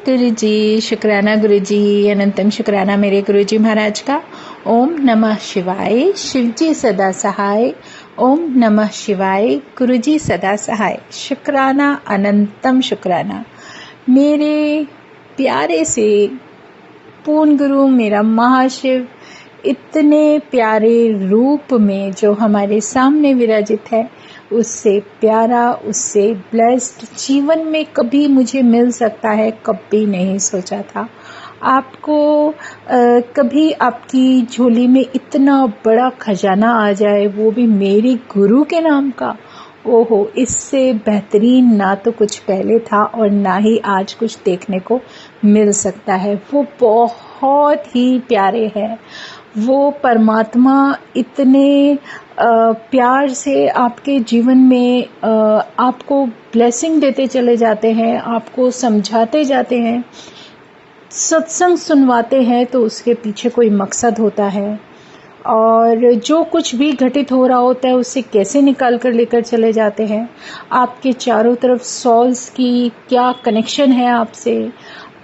गुरु जी, शुक्राना गुरु जी, अनंतम शुक्राना मेरे गुरु जी महाराज का। ओम नमः शिवाय। शिव जी सदा सहाय। ओम नमः शिवाय। गुरु जी सदा सहाय। शुक्राना, अनंतम शुक्राना मेरे प्यारे से पूर्ण गुरु, मेरा महाशिव, इतने प्यारे रूप में जो हमारे सामने विराजित है, उससे प्यारा, उससे ब्लेस्ड जीवन में कभी मुझे मिल सकता है, कभी नहीं सोचा था। आपको कभी आपकी झोली में इतना बड़ा खजाना आ जाए, वो भी मेरे गुरु के नाम का, ओहो, इससे बेहतरीन ना तो कुछ पहले था और ना ही आज कुछ देखने को मिल सकता है। वो बहुत ही प्यारे हैं। वो परमात्मा इतने प्यार से आपके जीवन में आपको ब्लेसिंग देते चले जाते हैं, आपको समझाते जाते हैं, सत्संग सुनवाते हैं, तो उसके पीछे कोई मकसद होता है। और जो कुछ भी घटित हो रहा होता है उससे कैसे निकाल कर लेकर चले जाते हैं। आपके चारों तरफ सॉल्स की क्या कनेक्शन है आपसे,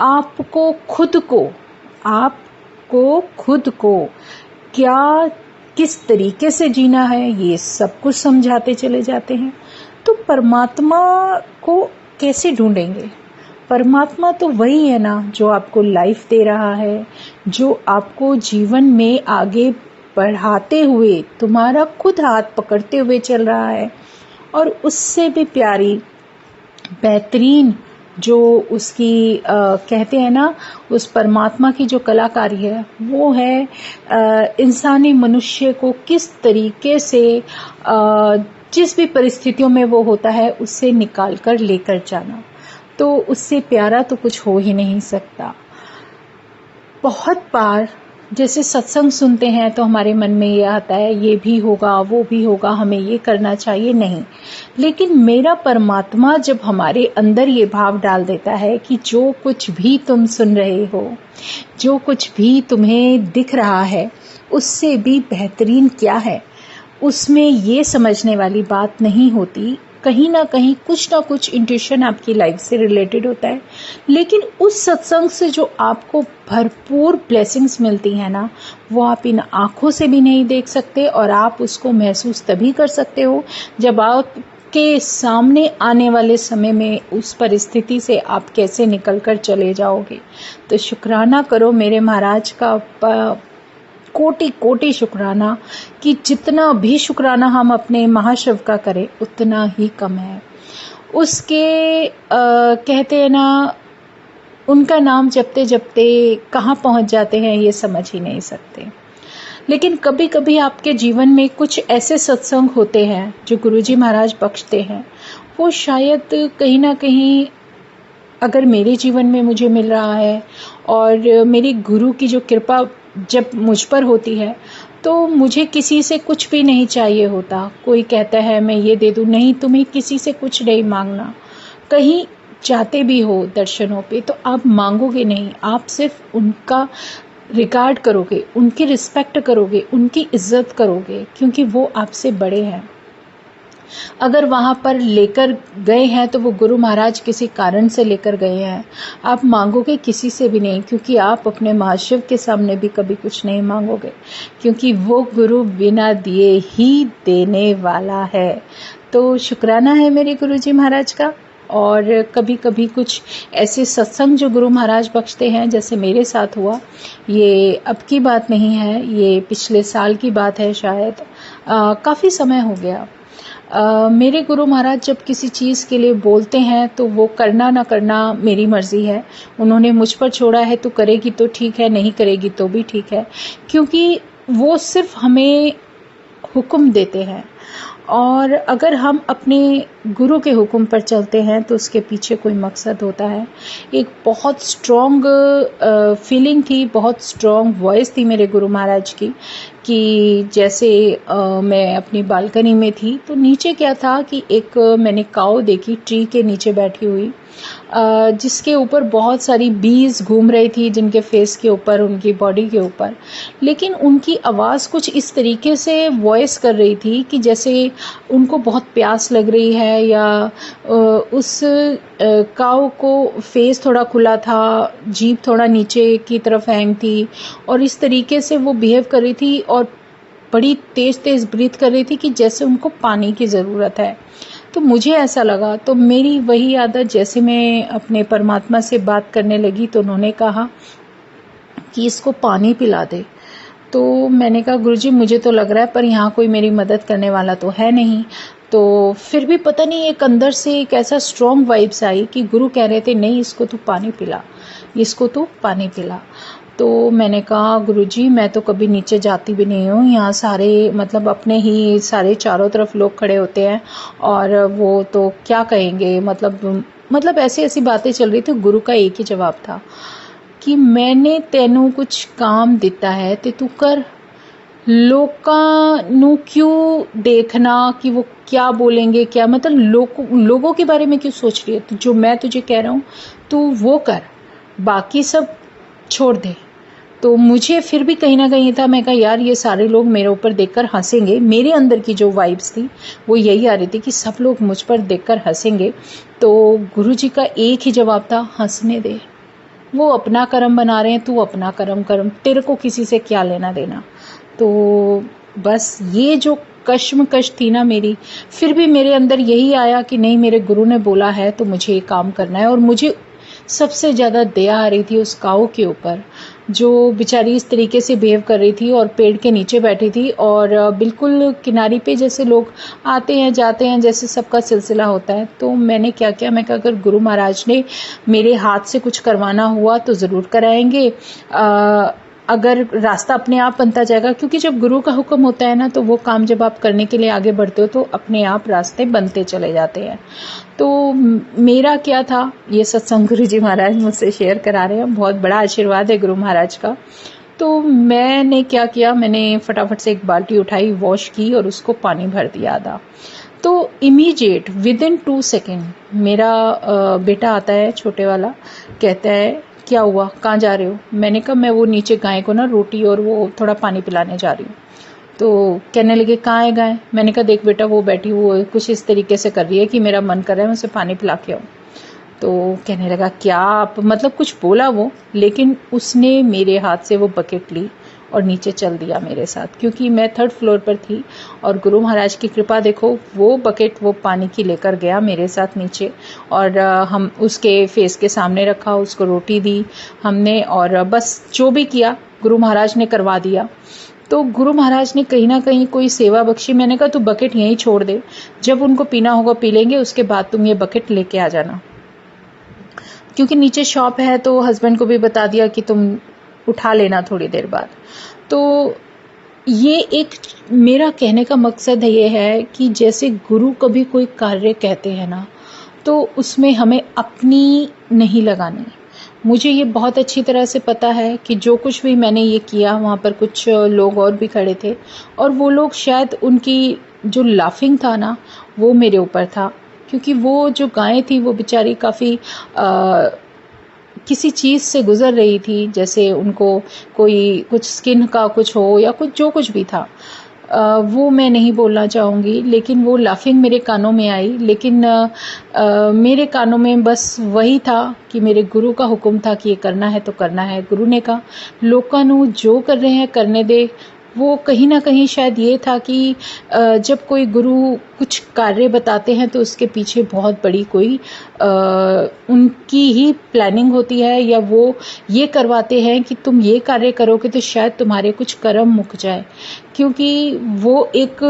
आपको खुद को क्या किस तरीके से जीना है, ये सब कुछ समझाते चले जाते हैं। तो परमात्मा को कैसे ढूंढेंगे? परमात्मा तो वही है ना, जो आपको लाइफ दे रहा है, जो आपको जीवन में आगे बढ़ाते हुए तुम्हारा खुद हाथ पकड़ते हुए चल रहा है। और उससे भी प्यारी, बेहतरीन जो उसकी कहते हैं ना, उस परमात्मा की जो कलाकारी है, वो है इंसानी मनुष्य को किस तरीके से जिस भी परिस्थितियों में वो होता है उससे निकाल कर लेकर जाना। तो उससे प्यारा तो कुछ हो ही नहीं सकता। बहुत बार जैसे सत्संग सुनते हैं तो हमारे मन में ये आता है, ये भी होगा, वो भी होगा, हमें ये करना चाहिए, नहीं। लेकिन मेरा परमात्मा जब हमारे अंदर ये भाव डाल देता है कि जो कुछ भी तुम सुन रहे हो, जो कुछ भी तुम्हें दिख रहा है, उससे भी बेहतरीन क्या है, उसमें ये समझने वाली बात नहीं होती। कहीं ना कहीं कुछ ना कुछ इंट्यूशन आपकी लाइफ से रिलेटेड होता है, लेकिन उस सत्संग से जो आपको भरपूर ब्लेसिंग्स मिलती हैं ना, वो आप इन आँखों से भी नहीं देख सकते। और आप उसको महसूस तभी कर सकते हो जब आपके सामने आने वाले समय में उस परिस्थिति से आप कैसे निकल कर चले जाओगे। तो शुक्राना करो मेरे महाराज का, कोटि कोटि शुक्राना, कि जितना भी शुक्राना हम अपने महाशिव का करें उतना ही कम है। उसके कहते हैं ना, उनका नाम जपते जपते कहाँ पहुँच जाते हैं ये समझ ही नहीं सकते। लेकिन कभी कभी आपके जीवन में कुछ ऐसे सत्संग होते हैं जो गुरुजी महाराज बख्शते हैं, वो शायद कहीं ना कहीं, अगर मेरे जीवन में मुझे मिल रहा है और मेरी गुरु की जो कृपा जब मुझ पर होती है, तो मुझे किसी से कुछ भी नहीं चाहिए होता। कोई कहता है मैं ये दे दूं, नहीं, तुम्हें किसी से कुछ नहीं मांगना। कहीं जाते भी हो दर्शनों पे तो आप मांगोगे नहीं, आप सिर्फ उनका रिगार्ड करोगे, उनकी रिस्पेक्ट करोगे, उनकी इज्जत करोगे, क्योंकि वो आपसे बड़े हैं। अगर वहाँ पर लेकर गए हैं तो वो गुरु महाराज किसी कारण से लेकर गए हैं। आप मांगोगे किसी से भी नहीं, क्योंकि आप अपने महाशिव के सामने भी कभी कुछ नहीं मांगोगे, क्योंकि वो गुरु बिना दिए ही देने वाला है। तो शुक्राना है मेरे गुरु जी महाराज का। और कभी कभी कुछ ऐसे सत्संग जो गुरु महाराज बख्शते हैं, जैसे मेरे साथ हुआ, ये अब की बात नहीं है, ये पिछले साल की बात है शायद, काफ़ी समय हो गया। मेरे गुरु महाराज जब किसी चीज़ के लिए बोलते हैं तो वो करना ना करना मेरी मर्जी है। उन्होंने मुझ पर छोड़ा है, तो करेगी तो ठीक है, नहीं करेगी तो भी ठीक है, क्योंकि वो सिर्फ हमें हुक्म देते हैं। और अगर हम अपने गुरु के हुक्म पर चलते हैं तो उसके पीछे कोई मकसद होता है। एक बहुत स्ट्रॉन्ग फीलिंग थी, बहुत स्ट्रॉन्ग वॉइस थी मेरे गुरु महाराज की, कि जैसे मैं अपनी बालकनी में थी तो नीचे क्या था कि एक मैंने काऊ देखी ट्री के नीचे बैठी हुई, जिसके ऊपर बहुत सारी बीज घूम रही थी, जिनके फेस के ऊपर, उनकी बॉडी के ऊपर। लेकिन उनकी आवाज़ कुछ इस तरीके से वॉइस कर रही थी कि जैसे उनको बहुत प्यास लग रही है है या उस काऊ को फेस थोड़ा खुला था, जीभ थोड़ा नीचे की तरफ हैंग थी और इस तरीके से वो बिहेव कर रही थी और बड़ी तेज़ तेज़ ब्रीथ कर रही थी कि जैसे उनको पानी की ज़रूरत है। तो मुझे ऐसा लगा, तो मेरी वही आदत, जैसे मैं अपने परमात्मा से बात करने लगी तो उन्होंने कहा कि इसको पानी पिला दे। तो मैंने कहा गुरुजी मुझे तो लग रहा है पर यहाँ कोई मेरी मदद करने वाला तो है नहीं। तो फिर भी पता नहीं एक अंदर से एक ऐसा स्ट्रॉन्ग वाइब्स आई कि गुरु कह रहे थे नहीं इसको तू पानी पिला, इसको तू पानी पिला। तो मैंने कहा गुरुजी मैं तो कभी नीचे जाती भी नहीं हूँ, यहाँ सारे मतलब अपने ही सारे चारों तरफ लोग खड़े होते हैं और वो तो क्या कहेंगे, मतलब ऐसी ऐसी बातें चल रही थी। गुरु का एक ही जवाब था कि मैंने तेनू कुछ काम दिता है ते तू कर, लोकां नू क्यों देखना कि वो क्या बोलेंगे, क्या मतलब लोगों के बारे में क्यों सोच रही है। तो जो मैं तुझे कह रहा हूँ तू वो कर, बाकी सब छोड़ दे। तो मुझे फिर भी कहीं ना कहीं था, मैं कहा यार ये सारे लोग मेरे ऊपर देखकर हंसेंगे। मेरे अंदर की जो वाइब्स थी वो यही आ रही थी कि सब लोग मुझ पर देखकर हंसेंगे। तो गुरुजी का एक ही जवाब था, हंसने दे, वो अपना कर्म बना रहे हैं, तू अपना कर्म, तेरे को किसी से क्या लेना देना। तो बस ये जो कश्मकश थी ना मेरी, फिर भी मेरे अंदर यही आया कि नहीं मेरे गुरु ने बोला है तो मुझे ये काम करना है। और मुझे सबसे ज़्यादा दया आ रही थी उस काऊ के ऊपर जो बेचारी इस तरीके से बिहेव कर रही थी और पेड़ के नीचे बैठी थी और बिल्कुल किनारी पे जैसे लोग आते हैं जाते हैं जैसे सबका सिलसिला होता है। तो मैंने क्या किया, मैं कहा अगर गुरु महाराज ने मेरे हाथ से कुछ करवाना हुआ तो ज़रूर कराएंगे, अगर रास्ता अपने आप बनता जाएगा, क्योंकि जब गुरु का हुक्म होता है ना तो वो काम जब आप करने के लिए आगे बढ़ते हो तो अपने आप रास्ते बनते चले जाते हैं। तो मेरा क्या था, ये सत्संग गुरु जी महाराज मुझसे शेयर करा रहे हैं, बहुत बड़ा आशीर्वाद है गुरु महाराज का। तो मैंने क्या किया, मैंने फटाफट से एक बाल्टी उठाई, वॉश की और उसको पानी भर दिया आधा। तो इमीडिएट विदिन 2 सेकेंड मेरा बेटा आता है छोटे वाला, कहता है क्या हुआ, कहाँ जा रहे हो। मैंने कहा मैं वो नीचे गाय को ना रोटी और वो थोड़ा पानी पिलाने जा रही हूँ। तो कहने लगे कहाँ है गाय। मैंने कहा देख बेटा वो बैठी, वो कुछ इस तरीके से कर रही है कि मेरा मन कर रहा है मैं उसे पानी पिला के आऊँ। तो कहने लगा क्या आप, मतलब कुछ बोला वो, लेकिन उसने मेरे हाथ से वो बकेट ली और नीचे चल दिया मेरे साथ, क्योंकि मैं 3rd फ्लोर पर थी। और गुरु महाराज की कृपा देखो, वो बकेट वो पानी की लेकर गया मेरे साथ नीचे और हम उसके फेस के सामने रखा, उसको रोटी दी हमने और बस जो भी किया गुरु महाराज ने करवा दिया। तो गुरु महाराज ने कहीं ना कहीं कोई सेवा बख्शी। मैंने कहा तू बकेट यहीं छोड़ दे, जब उनको पीना होगा पी लेंगे, उसके बाद तुम ये बकेट लेके आ जाना। क्योंकि नीचे शॉप है तो हस्बैंड को भी बता दिया कि तुम उठा लेना थोड़ी देर बाद। तो ये एक मेरा कहने का मकसद ये है कि जैसे गुरु कभी कोई कार्य कहते हैं ना तो उसमें हमें अपनी नहीं लगानी। मुझे ये बहुत अच्छी तरह से पता है कि जो कुछ भी मैंने ये किया, वहाँ पर कुछ लोग और भी खड़े थे और वो लोग शायद उनकी जो लाफिंग था ना वो मेरे ऊपर था, क्योंकि वो जो गाय थी वो बेचारी काफ़ी किसी चीज़ से गुजर रही थी, जैसे उनको कोई कुछ स्किन का कुछ हो या कुछ जो कुछ भी था, वो मैं नहीं बोलना चाहूँगी, लेकिन वो लाफिंग मेरे कानों में आई। लेकिन मेरे कानों में बस वही था कि मेरे गुरु का हुक्म था कि ये करना है तो करना है। गुरु ने कहा लोकां नू जो कर रहे हैं करने दे। वो कहीं ना कहीं शायद ये था कि जब कोई गुरु कुछ कार्य बताते हैं तो उसके पीछे बहुत बड़ी कोई उनकी ही प्लानिंग होती है, या वो ये करवाते हैं कि तुम ये कार्य करोगे तो शायद तुम्हारे कुछ कर्म मुक जाए। क्योंकि वो एक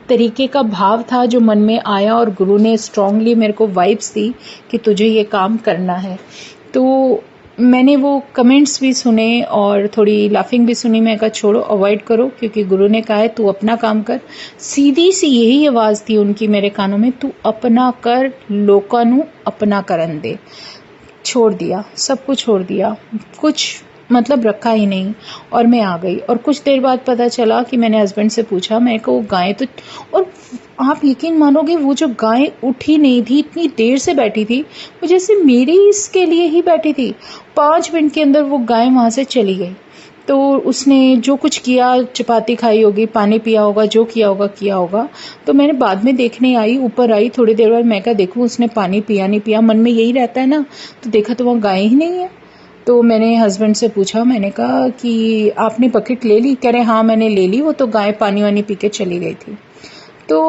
तरीके का भाव था जो मन में आया और गुरु ने स्ट्रांगली मेरे को वाइब्स दी कि तुझे ये काम करना है। तो मैंने वो कमेंट्स भी सुने और थोड़ी लाफिंग भी सुनी। मैं कहा छोड़ो, अवॉइड करो, क्योंकि गुरु ने कहा है तू अपना काम कर। सीधी सी यही आवाज़ थी उनकी मेरे कानों में, तू अपना कर, लोकां नू अपना करन दे। छोड़ दिया, सब कुछ छोड़ दिया, कुछ मतलब रखा ही नहीं और मैं आ गई। और कुछ देर बाद पता चला कि मैंने हस्बैंड से पूछा, मैं को गाय तो, और आप यकीन मानोगे वो जो गाय उठी नहीं थी, इतनी देर से बैठी थी, वो जैसे मेरे इसके लिए ही बैठी थी। 5 मिनट के अंदर वो गाय वहाँ से चली गई। तो उसने जो कुछ किया, चपाती खाई होगी, पानी पिया होगा, जो किया होगा। तो मैंने बाद में देखने आई, ऊपर आई थोड़ी देर बाद, मैं कहा देखूं उसने पानी पिया नहीं पिया, मन में यही रहता है ना। तो देखा तो वहाँ गाय ही नहीं है। तो मैंने हस्बैंड से पूछा, मैंने कहा कि आपने बकेट ले ली? कह रहे हाँ मैंने ले ली, वो तो गाय पानी वानी पी के चली गई थी। तो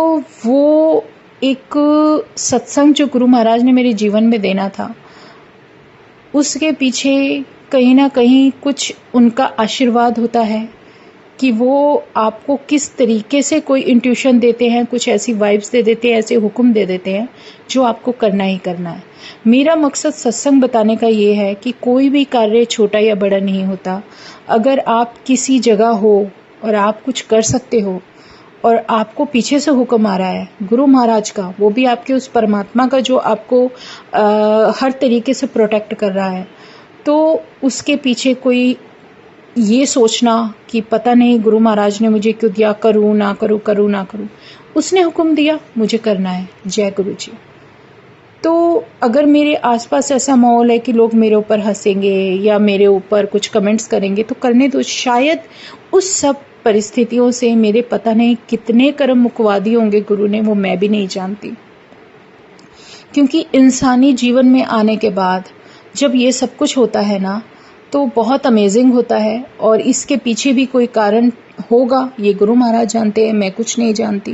वो एक सत्संग जो गुरु महाराज ने मेरे जीवन में देना था, उसके पीछे कहीं ना कहीं कुछ उनका आशीर्वाद होता है कि वो आपको किस तरीके से कोई इंट्यूशन देते हैं, कुछ ऐसी वाइब्स दे देते हैं, ऐसे हुक्म दे देते हैं जो आपको करना ही करना है। मेरा मकसद सत्संग बताने का ये है कि कोई भी कार्य छोटा या बड़ा नहीं होता। अगर आप किसी जगह हो और आप कुछ कर सकते हो और आपको पीछे से हुक्म आ रहा है गुरु महाराज का, वो भी आपके उस परमात्मा का जो आपको हर तरीके से प्रोटेक्ट कर रहा है, तो उसके पीछे कोई ये सोचना कि पता नहीं गुरु महाराज ने मुझे क्यों दिया, करूँ ना करूँ, उसने हुक्म दिया, मुझे करना है। जय गुरु जी। तो अगर मेरे आसपास ऐसा माहौल है कि लोग मेरे ऊपर हंसेंगे या मेरे ऊपर कुछ कमेंट्स करेंगे, तो करने दो। शायद उस सब परिस्थितियों से मेरे पता नहीं कितने कर्म मुकवा दिए होंगे गुरु ने, वो मैं भी नहीं जानती। क्योंकि इंसानी जीवन में आने के बाद जब ये सब कुछ होता है ना, तो बहुत अमेजिंग होता है। और इसके पीछे भी कोई कारण होगा, ये गुरु महाराज जानते हैं, मैं कुछ नहीं जानती।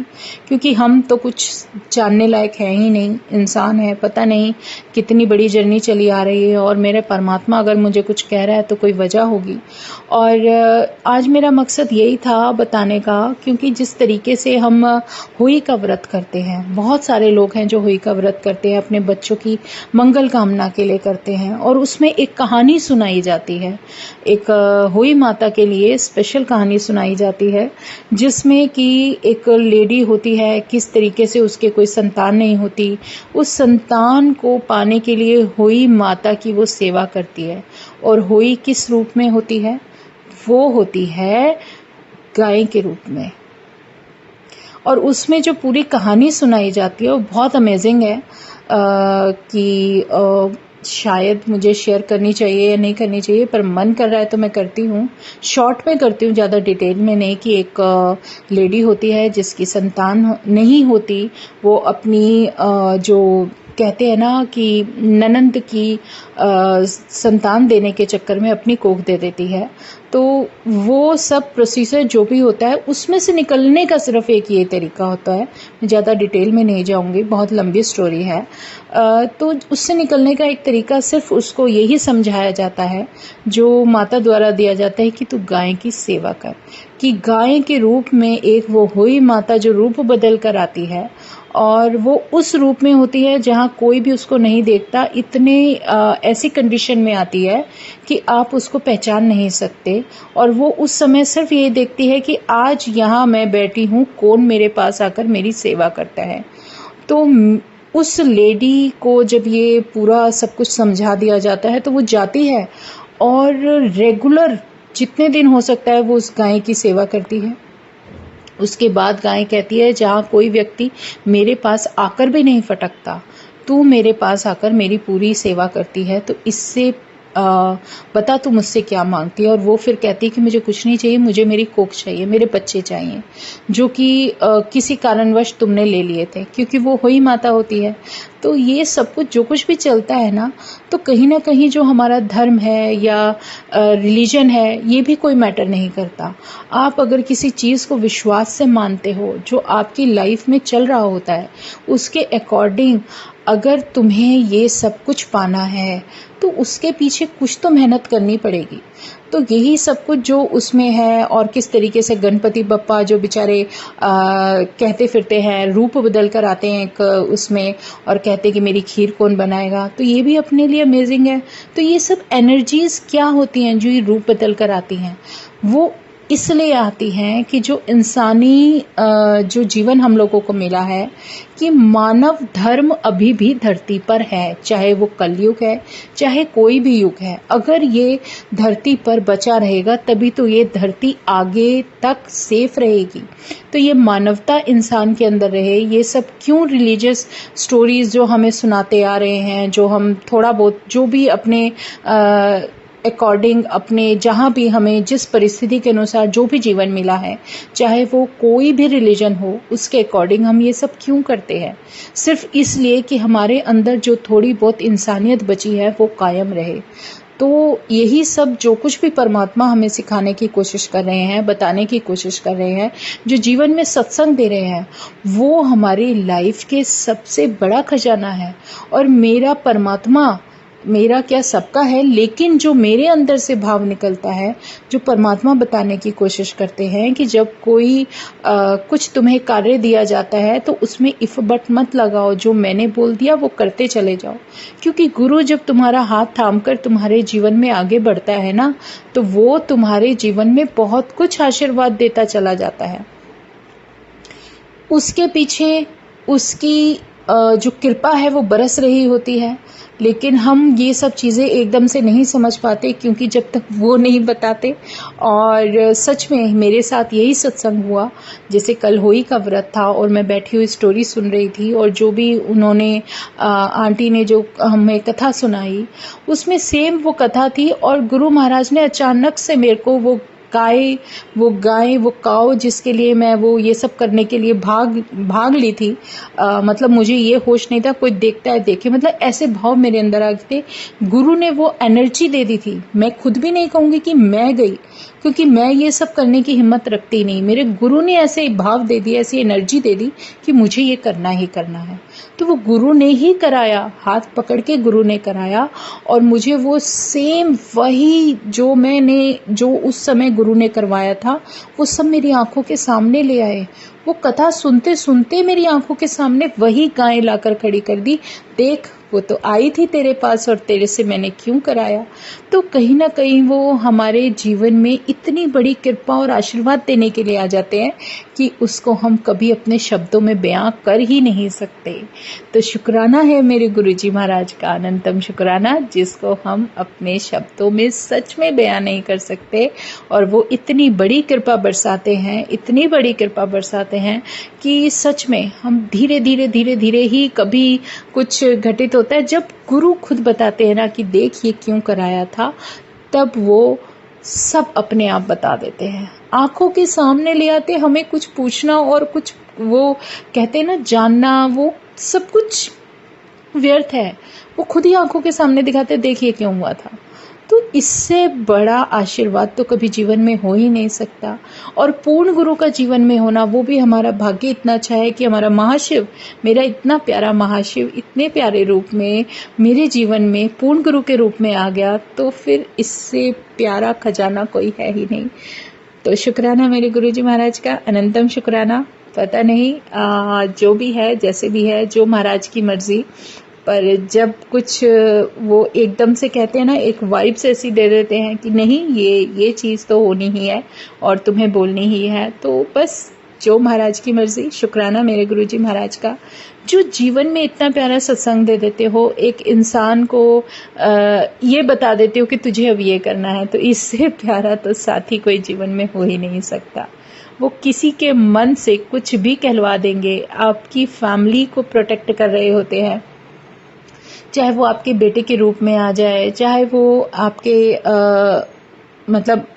क्योंकि हम तो कुछ जानने लायक है ही नहीं, इंसान है, पता नहीं कितनी बड़ी जर्नी चली आ रही है। और मेरे परमात्मा अगर मुझे कुछ कह रहा है तो कोई वजह होगी। और आज मेरा मकसद यही था बताने का, क्योंकि जिस तरीके से हम होली का व्रत करते हैं, बहुत सारे लोग हैं जो होली का व्रत करते हैं, अपने बच्चों की मंगल कामना के लिए करते हैं। और उसमें एक कहानी सुनाई जाती है, एक होली माता के लिए स्पेशल कहानी सुनाई जाती है, जिसमें कि एक लेडी होती है, किस तरीके से उसके कोई संतान नहीं होती, उस संतान को पाने के लिए होली माता की वो सेवा करती है। और होली किस रूप में होती है? वो होती है गाय के रूप में। और उसमें जो पूरी कहानी सुनाई जाती है वो बहुत अमेजिंग है कि शायद मुझे शेयर करनी चाहिए या नहीं करनी चाहिए, पर मन कर रहा है तो मैं करती हूँ। शॉर्ट में करती हूँ, ज़्यादा डिटेल में नहीं। कि एक लेडी होती है जिसकी संतान नहीं होती, वो अपनी जो कहते हैं ना कि ननंद की संतान देने के चक्कर में अपनी कोख दे देती है। तो वो सब प्रोसीजर जो भी होता है, उसमें से निकलने का सिर्फ एक ये तरीका होता है। मैं ज़्यादा डिटेल में नहीं जाऊंगी, बहुत लंबी स्टोरी है। तो उससे निकलने का एक तरीका सिर्फ उसको यही समझाया जाता है, जो माता द्वारा दिया जाता है, कि तू गाय की सेवा कर। कि गाय के रूप में एक वो होई माता जो रूप बदल कर आती है, और वो उस रूप में होती है जहाँ कोई भी उसको नहीं देखता। इतने ऐसी कंडीशन में आती है कि आप उसको पहचान नहीं सकते। और वो उस समय सिर्फ ये देखती है कि आज यहाँ मैं बैठी हूँ, कौन मेरे पास आकर मेरी सेवा करता है। तो उस लेडी को जब ये पूरा सब कुछ समझा दिया जाता है, तो वो जाती है और रेगुलर जितने दिन हो सकता है वो उस गाय की सेवा करती है। उसके बाद गाय कहती है, जहाँ कोई व्यक्ति मेरे पास आकर भी नहीं फटकता, तू मेरे पास आकर मेरी पूरी सेवा करती है, तो इससे बता तू मुझसे क्या मांगती है। और वो फिर कहती है कि मुझे कुछ नहीं चाहिए, मुझे मेरी कोख चाहिए, मेरे बच्चे चाहिए, जो कि किसी कारणवश तुमने ले लिए थे, क्योंकि वो होई माता होती है। तो ये सब कुछ जो कुछ भी चलता है ना, तो कहीं ना कहीं जो हमारा धर्म है या रिलीजन है, ये भी कोई मैटर नहीं करता। आप अगर किसी चीज़ को विश्वास से मानते हो, जो आपकी लाइफ में चल रहा होता है, उसके अकॉर्डिंग अगर तुम्हें ये सब कुछ पाना है, तो उसके पीछे कुछ तो मेहनत करनी पड़ेगी। तो यही सब कुछ जो उसमें है। और किस तरीके से गणपति बप्पा जो बेचारे कहते फिरते हैं, रूप बदल कर आते हैं एक उसमें, और कहते हैं कि मेरी खीर कौन बनाएगा, तो ये भी अपने लिए अमेजिंग है। तो ये सब एनर्जीज क्या होती हैं जो ये रूप बदल कर आती हैं? वो इसलिए आती हैं कि जो इंसानी जो जीवन हम लोगों को मिला है, कि मानव धर्म अभी भी धरती पर है, चाहे वो कलयुग है, चाहे कोई भी युग है। अगर ये धरती पर बचा रहेगा, तभी तो ये धरती आगे तक सेफ रहेगी। तो ये मानवता इंसान के अंदर रहे। ये सब क्यों रिलीजियस स्टोरीज जो हमें सुनाते आ रहे हैं, जो हम थोड़ा बहुत जो भी अपने अकॉर्डिंग अपने जहाँ भी हमें जिस परिस्थिति के अनुसार जो भी जीवन मिला है, चाहे वो कोई भी रिलीजन हो, उसके अकॉर्डिंग हम ये सब क्यों करते हैं? सिर्फ इसलिए कि हमारे अंदर जो थोड़ी बहुत इंसानियत बची है वो कायम रहे। तो यही सब जो कुछ भी परमात्मा हमें सिखाने की कोशिश कर रहे हैं, बताने की कोशिश कर रहे हैं, जो जीवन में सत्संग दे रहे हैं, वो हमारी लाइफ के सबसे बड़ा खजाना है। और मेरा परमात्मा, मेरा क्या सबका है, लेकिन जो मेरे अंदर से भाव निकलता है, जो परमात्मा बताने की कोशिश करते हैं कि जब कोई कुछ तुम्हें कार्य दिया जाता है तो उसमें इफ बट मत लगाओ, जो मैंने बोल दिया वो करते चले जाओ। क्योंकि गुरु जब तुम्हारा हाथ थामकर तुम्हारे जीवन में आगे बढ़ता है ना, तो वो तुम्हारे जीवन में बहुत कुछ आशीर्वाद देता चला जाता है। उसके पीछे उसकी जो कृपा है वो बरस रही होती है, लेकिन हम ये सब चीज़ें एकदम से नहीं समझ पाते, क्योंकि जब तक वो नहीं बताते। और सच में मेरे साथ यही सत्संग हुआ। जैसे कल होली का व्रत था और मैं बैठी हुई स्टोरी सुन रही थी, और जो भी उन्होंने आंटी ने जो हमें कथा सुनाई, उसमें सेम वो कथा थी। और गुरु महाराज ने अचानक से मेरे को वो गाय वो काऊ जिसके लिए मैं वो ये सब करने के लिए भाग ली थी, मतलब मुझे ये होश नहीं था, कोई देखता है देखे, मतलब ऐसे भाव मेरे अंदर आ गए थे। गुरु ने वो एनर्जी दे दी थी। मैं खुद भी नहीं कहूँगी कि मैं गई, क्योंकि मैं ये सब करने की हिम्मत रखती नहीं। मेरे गुरु ने ऐसे भाव दे दिया, ऐसी एनर्जी दे दी कि मुझे ये करना ही करना है। तो वो गुरु ने ही कराया, हाथ पकड़ के गुरु ने कराया। और मुझे वो सेम वही जो उस समय गुरु ने करवाया था, वो सब मेरी आंखों के सामने ले आए। वो कथा सुनते सुनते मेरी आंखों के सामने वही गाय लाकर खड़ी कर दी। देख, वो तो आई थी तेरे पास और तेरे से मैंने क्यों कराया। तो कहीं ना कहीं वो हमारे जीवन में इतनी बड़ी कृपा और आशीर्वाद देने के लिए आ जाते हैं कि उसको हम कभी अपने शब्दों में बयां कर ही नहीं सकते। तो शुक्राना है मेरे गुरुजी महाराज का, अनंतम शुक्राना, जिसको हम अपने शब्दों में सच में बयां नहीं कर सकते। और वो इतनी बड़ी कृपा बरसाते हैं, इतनी बड़ी कृपा बरसाते हैं कि सच में हम धीरे धीरे ही कभी कुछ घटित होता है, जब गुरु खुद बताते हैं ना कि देख ये क्यों कराया था, तब वो सब अपने आप बता देते हैं, आंखों के सामने ले आते। हमें कुछ पूछना और कुछ वो कहते हैं ना जानना, वो सब कुछ व्यर्थ है। वो खुद ही आंखों के सामने दिखाते, देखिए क्यों हुआ था। तो इससे बड़ा आशीर्वाद तो कभी जीवन में हो ही नहीं सकता। और पूर्ण गुरु का जीवन में होना, वो भी हमारा भाग्य इतना अच्छा है कि हमारा महाशिव, मेरा इतना प्यारा महाशिव इतने प्यारे रूप में मेरे जीवन में पूर्ण गुरु के रूप में आ गया, तो फिर इससे प्यारा खजाना कोई है ही नहीं। तो शुक्राना मेरे गुरुजी महाराज का, अनंतम शुक्राना। पता नहीं जो भी है, जैसे भी है, जो महाराज की मर्जी। पर जब कुछ वो एकदम से कहते हैं ना, एक वाइब्स ऐसी दे देते हैं कि नहीं ये चीज़ तो होनी ही है और तुम्हें बोलनी ही है, तो बस जो महाराज की मर्जी। शुक्राना मेरे गुरुजी महाराज का, जो जीवन में इतना प्यारा सत्संग दे देते हो, एक इंसान को ये बता देते हो कि तुझे अब ये करना है। तो इससे प्यारा तो साथी कोई जीवन में हो ही नहीं सकता। वो किसी के मन से कुछ भी कहलवा देंगे, आपकी फैमिली को प्रोटेक्ट कर रहे होते हैं, चाहे वो आपके बेटे के रूप में आ जाए, चाहे वो आपके मतलब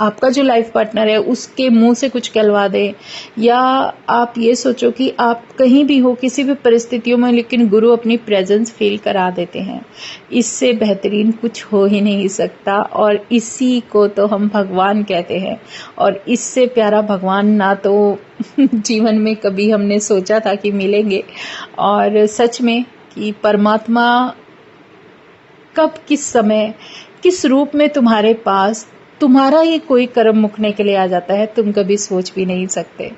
आपका जो लाइफ पार्टनर है उसके मुंह से कुछ कहलवा दे, या आप ये सोचो कि आप कहीं भी हो किसी भी परिस्थितियों में, लेकिन गुरु अपनी प्रेजेंस फील करा देते हैं। इससे बेहतरीन कुछ हो ही नहीं सकता, और इसी को तो हम भगवान कहते हैं। और इससे प्यारा भगवान ना तो जीवन में कभी हमने सोचा था कि मिलेंगे। और सच में कि परमात्मा कब, किस समय, किस रूप में तुम्हारे पास तुम्हारा ही कोई कर्म मुकने के लिए आ जाता है, तुम कभी सोच भी नहीं सकते।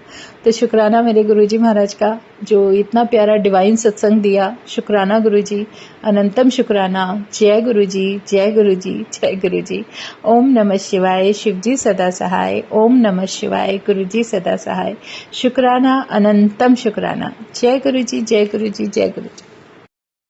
तो शुक्राना मेरे गुरुजी महाराज का, जो इतना प्यारा डिवाइन सत्संग दिया। शुक्राना गुरुजी, अनंतम शुक्राना। जय गुरुजी, जय गुरुजी, जय गुरुजी। ओम नमः शिवाय, शिवजी सदा सहाय। ओम नमः शिवाय, गुरुजी सदा सहाय। शुक्राना, अनंतम शुक्राना। जय गुरुजी, जय गुरुजी, जय गुरुजी।